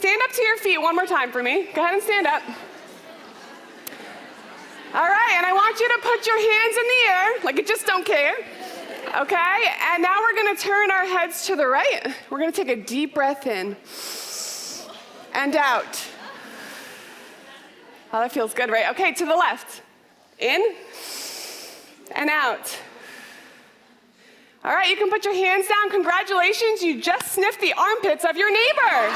stand up to your feet one more time for me. Go ahead and stand up. All right, and I want you to put your hands in the air, like you just don't care. Okay, and now we're gonna turn our heads to the right. We're gonna take a deep breath in and out. Oh, that feels good, right? Okay, to the left. In and out. All right, you can put your hands down. Congratulations, you just sniffed the armpits of your neighbor.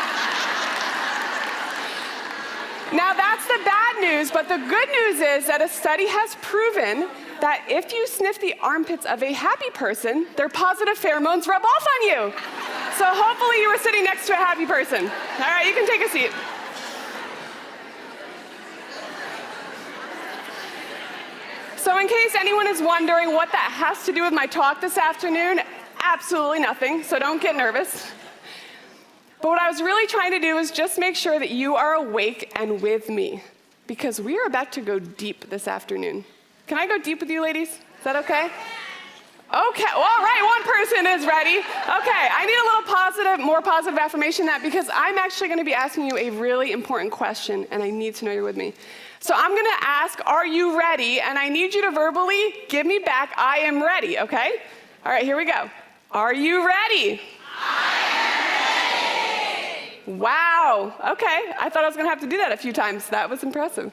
Now that's the bad news, but the good news is that a study has proven that if you sniff the armpits of a happy person, their positive pheromones rub off on you. So hopefully you were sitting next to a happy person. All right, you can take a seat. So in case anyone is wondering what that has to do with my talk this afternoon, absolutely nothing, so don't get nervous. But what I was really trying to do is just make sure that you are awake and with me, because we are about to go deep this afternoon. Can I go deep with you, ladies? Is that okay? Okay, well, all right, one person is ready. Okay, I need a little more positive affirmation that because I'm actually gonna be asking you a really important question, and I need to know you're with me. So I'm gonna ask, are you ready? And I need you to verbally give me back, I am ready, okay? All right, here we go. Are you ready? Wow, okay. I thought I was gonna have to do that a few times. That was impressive.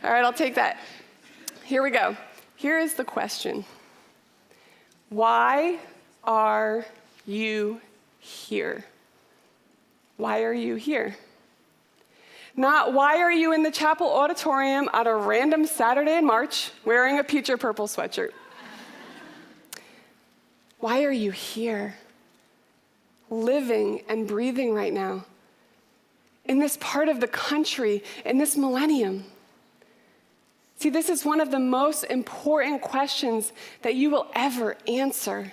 All right, I'll take that. Here we go. Here is the question. Why are you here? Why are you here? Not why are you in the chapel auditorium on a random Saturday in March wearing a peach or purple sweatshirt? Why are you here? Living and breathing right now? In this part of the country, in this millennium. See, this is one of the most important questions that you will ever answer.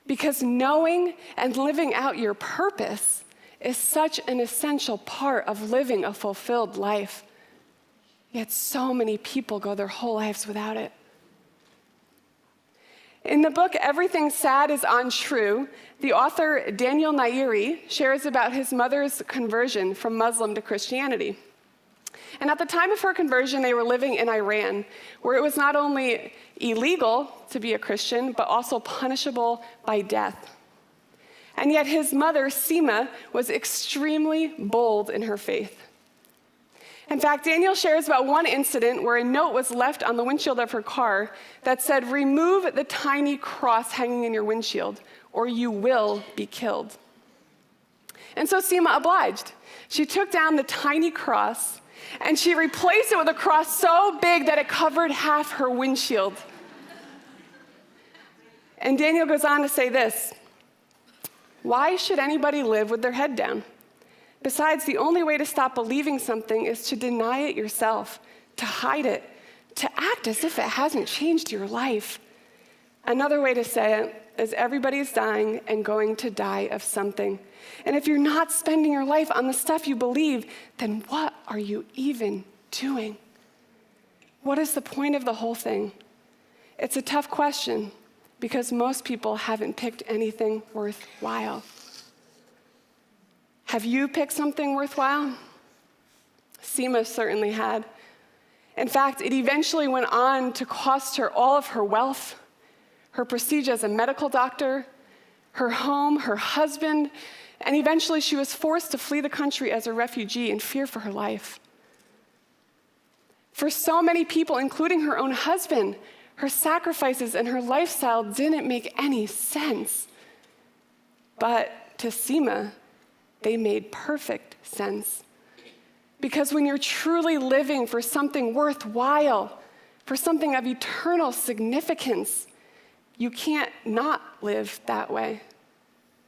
Because knowing and living out your purpose is such an essential part of living a fulfilled life. Yet so many people go their whole lives without it. In the book, Everything Sad is Untrue, the author Daniel Nayeri shares about his mother's conversion from Muslim to Christianity. And at the time of her conversion, they were living in Iran, where it was not only illegal to be a Christian, but also punishable by death. And yet his mother, Seema, was extremely bold in her faith. In fact, Daniel shares about one incident where a note was left on the windshield of her car that said, "Remove the tiny cross hanging in your windshield, or you will be killed." And so Seema obliged. She took down the tiny cross, and she replaced it with a cross so big that it covered half her windshield. And Daniel goes on to say this: "Why should anybody live with their head down? Besides, the only way to stop believing something is to deny it yourself, to hide it, to act as if it hasn't changed your life. Another way to say it is everybody's dying and going to die of something. And if you're not spending your life on the stuff you believe, then what are you even doing? What is the point of the whole thing?" It's a tough question because most people haven't picked anything worthwhile. Have you picked something worthwhile? Seema certainly had. In fact, it eventually went on to cost her all of her wealth, her prestige as a medical doctor, her home, her husband, and eventually she was forced to flee the country as a refugee in fear for her life. For so many people, including her own husband, her sacrifices and her lifestyle didn't make any sense. But to Seema, they made perfect sense. Because when you're truly living for something worthwhile, for something of eternal significance, you can't not live that way.